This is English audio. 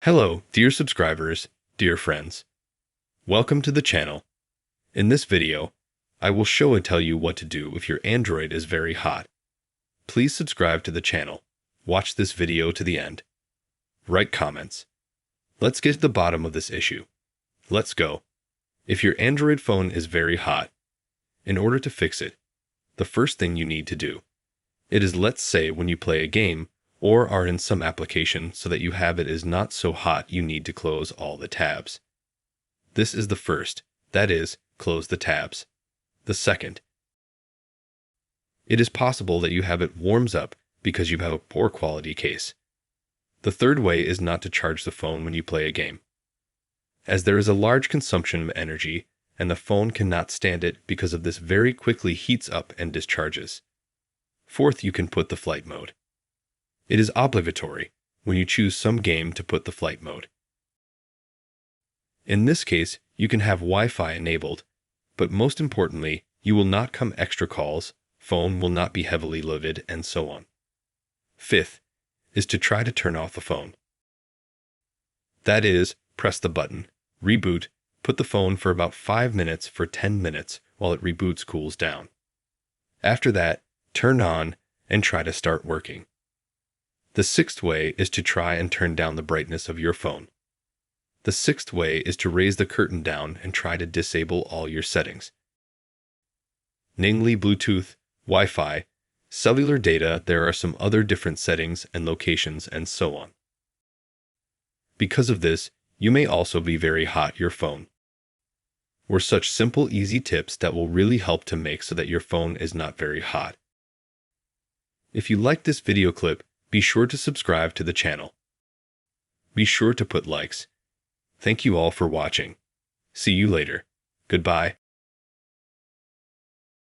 Hello, dear subscribers, dear friends. Welcome to the channel. In this video, I will show and tell you what to do if your Android is very hot. Please subscribe to the channel. Watch this video to the end. Write comments. Let's get to the bottom of this issue. Let's go. If your Android phone is very hot, in order to fix it, the first thing you need to do, it is, let's say, when you play a game or are in some application so that you have it is not so hot you need to close all the tabs. This is the first, that is, close the tabs. The second, it is possible that you have it warms up because you have a poor quality case. The third way is not to charge the phone when you play a game, as there is a large consumption of energy and the phone cannot stand it because of this very quickly heats up and discharges. Fourth, you can put the flight mode. It is obligatory when you choose some game to put the flight mode. In this case, you can have Wi-Fi enabled, but most importantly, you will not come extra calls, phone will not be heavily loaded, and so on. Fifth is to try to turn off the phone. That is, press the button, reboot, put the phone for about 5 minutes for 10 minutes while it reboots cools down. After that, turn on and try to start working. The sixth way is to try and turn down the brightness of your phone. The sixth way is to raise the curtain down and try to disable all your settings, namely Bluetooth, Wi-Fi, cellular data. There are some other different settings and locations and so on. Because of this, you may also be very hot your phone. Were such simple, easy tips that will really help to make so that your phone is not very hot. If you liked this video clip, be sure to subscribe to the channel. Be sure to put likes. Thank you all for watching. See you later. Goodbye.